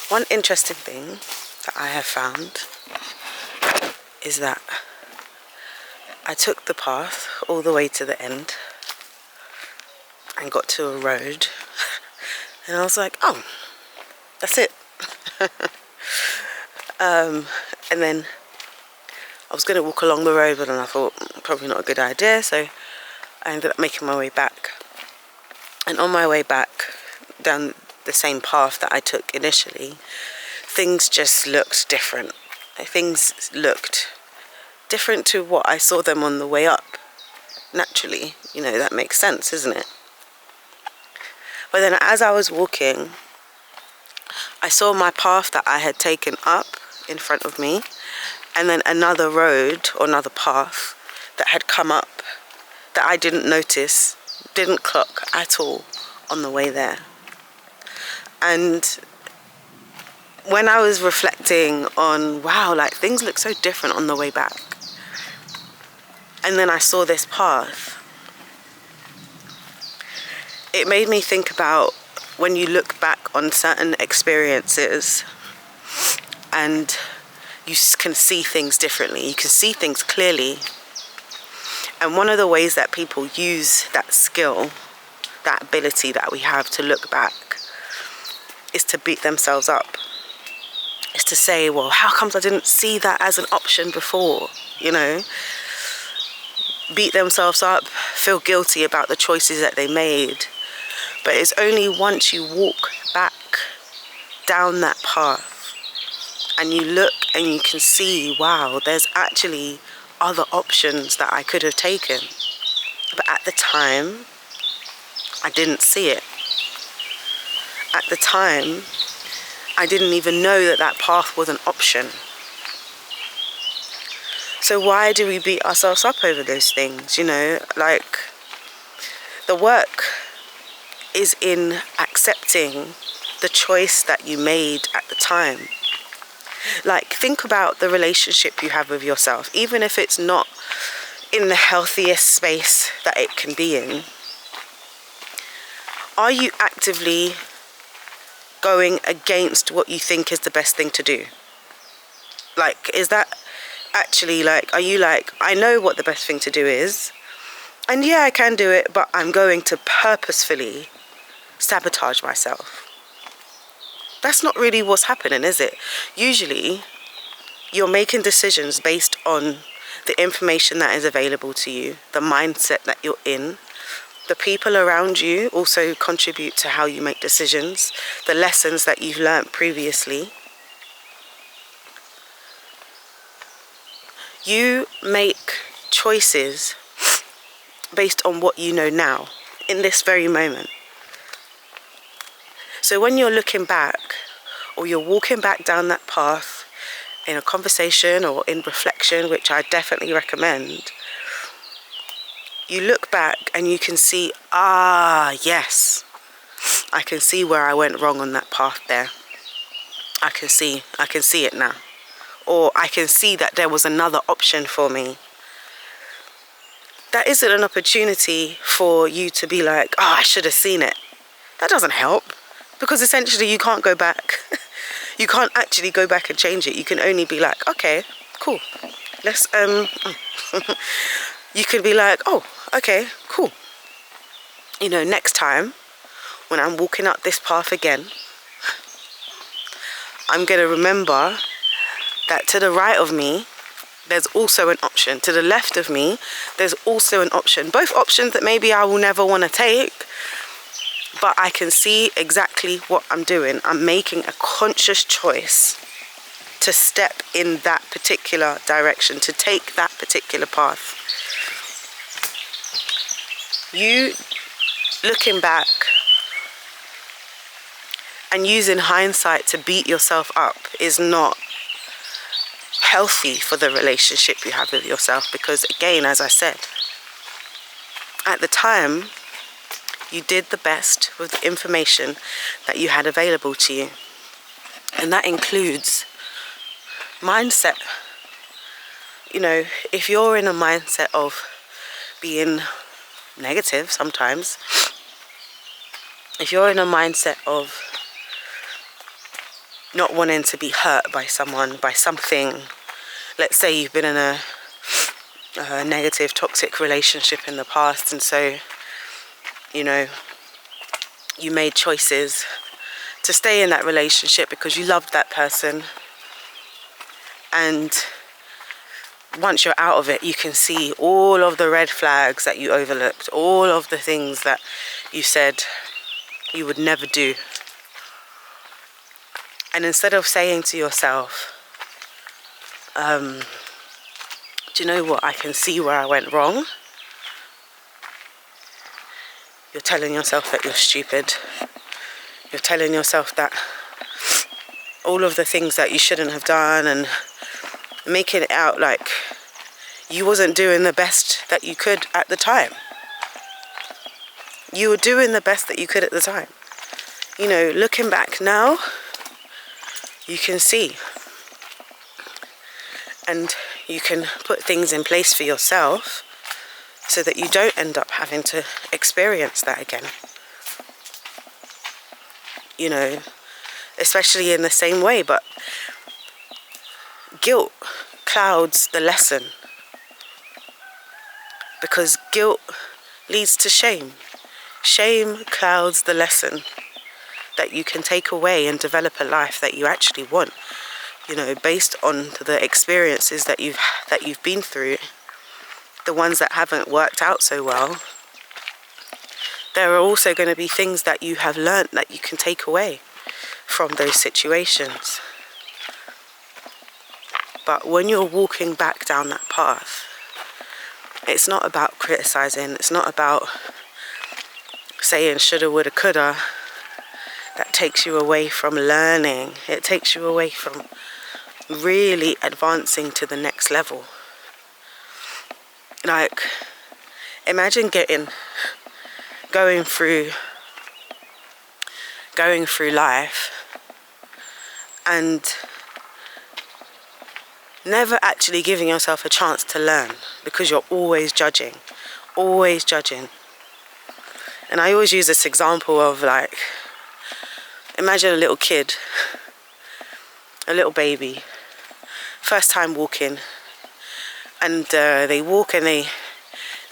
One interesting thing that I have found is that I took the path all the way to the end and got to a road, and I was like, oh, that's it. And then I was going to walk along the road, but then I thought probably not a good idea, so I ended up making my way back. And on my way back down the same path that I took initially, things just looked different. Things looked different to what I saw them on the way up. Naturally, you know, that makes sense, isn't it? But then as I was walking, I saw my path that I had taken up in front of me, and then another road or another path that had come up that I didn't notice, didn't clock at all on the way there. And when I was reflecting on, wow, like things look so different on the way back, and then I saw this path, it made me think about when you look back on certain experiences and you can see things differently, you can see things clearly. And one of the ways that people use that skill, that ability that we have to look back, is to beat themselves up. Is to say, well, how comes I didn't see that as an option before, you know? Beat themselves up, feel guilty about the choices that they made. But it's only once you walk back down that path and you look and you can see, wow, there's actually other options that I could have taken. But at the time, I didn't see it. At the time, I didn't even know that that path was an option. So why do we beat ourselves up over those things, you know? Like, the work is in accepting the choice that you made at the time. Like, think about the relationship you have with yourself, even if it's not in the healthiest space that it can be in. Are you actively going against what you think is the best thing to do? Like, is that actually, like, are you like, I know what the best thing to do is, and yeah, I can do it, but I'm going to purposefully sabotage myself? That's not really what's happening, is it? Usually, you're making decisions based on the information that is available to you, the mindset that you're in. The people around you also contribute to how you make decisions, the lessons that you've learned previously. You make choices based on what you know now, in this very moment. So when you're looking back, or you're walking back down that path in a conversation or in reflection, which I definitely recommend, you look back and you can see, yes, I can see where I went wrong on that path there. I can see it now. Or I can see that there was another option for me. That isn't an opportunity for you to be like, I should have seen it. That doesn't help, because essentially you can't go back. You can't actually go back and change it. You can only be like, okay, cool. Let's, you can be like, oh, okay, cool. You know, next time when I'm walking up this path again, I'm going to remember that to the right of me, there's also an option. To the left of me, there's also an option. Both options that maybe I will never want to take, but I can see exactly what I'm doing. I'm making a conscious choice to step in that particular direction, to take that particular path. You looking back and using hindsight to beat yourself up is not healthy for the relationship you have with yourself, because again, as I said, at the time you did the best with the information that you had available to you, and that includes mindset. You know, if you're in a mindset of being negative sometimes, if you're in a mindset of not wanting to be hurt by someone, by something. Let's say you've been in a negative, toxic relationship in the past, and so, you know, you made choices to stay in that relationship because you loved that person. And once you're out of it, you can see all of the red flags that you overlooked, all of the things that you said you would never do. And instead of saying to yourself, do you know what, I can see where I went wrong, you're telling yourself that you're stupid. You're telling yourself that all of the things that you shouldn't have done, and making it out like you wasn't doing the best that you could at the time. You were doing the best that you could at the time. You know, looking back now, you can see. And you can put things in place for yourself so that you don't end up having to experience that again. You know, especially in the same way, but guilt clouds the lesson, because guilt leads to shame. Shame clouds the lesson that you can take away and develop a life that you actually want, you know, based on the experiences that you've been through, the ones that haven't worked out so well. There are also going to be things that you have learnt that you can take away from those situations. But when you're walking back down that path, it's not about criticizing, it's not about saying shoulda, woulda, coulda. That takes you away from learning. It takes you away from really advancing to the next level. Like, imagine going through life and never actually giving yourself a chance to learn, because you're always judging. And I always use this example of, like, imagine a little kid, a little baby, first time walking, and they walk and they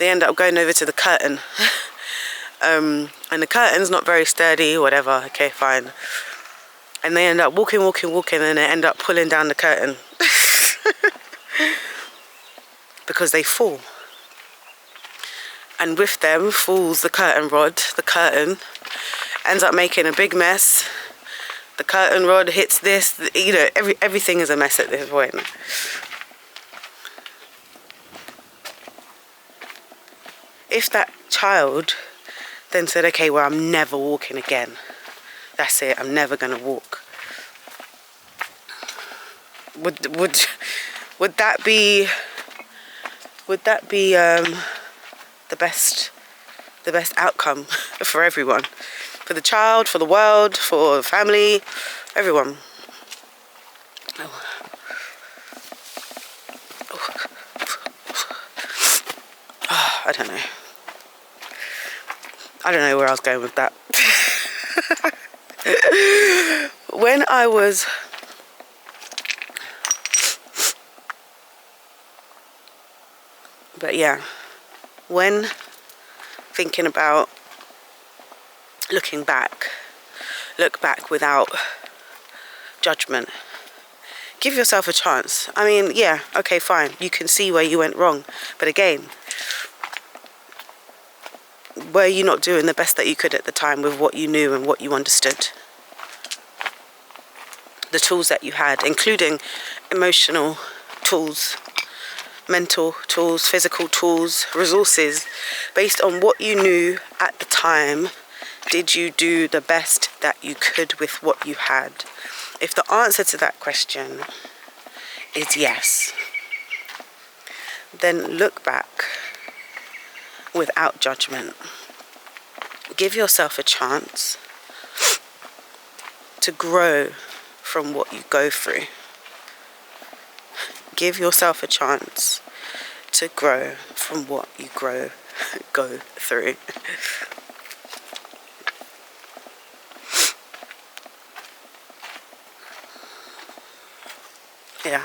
end up going over to the curtain. And the curtain's not very sturdy, whatever, okay, fine. And they end up walking, and they end up pulling down the curtain. Because they fall. And with them falls the curtain rod. The curtain ends up making a big mess. The curtain rod hits this, you know, everything is a mess at this point. If that child then said, okay, well, I'm never walking again. That's it, I'm never gonna walk. Would that be the best outcome for everyone? For the child, for the world, for the family, everyone. Oh. Oh, I don't know. I don't know where I was going with that. When I was when thinking about looking back, look back without judgment. Give yourself a chance. I mean, yeah, okay, fine. You can see where you went wrong. But again, were you not doing the best that you could at the time with what you knew and what you understood? The tools that you had, including emotional tools, mental tools, physical tools, resources, based on what you knew at the time, did you do the best that you could with what you had? If the answer to that question is yes, then look back without judgment. Give yourself a chance to grow from what you go through. Give yourself a chance to grow from what you go through. Yeah.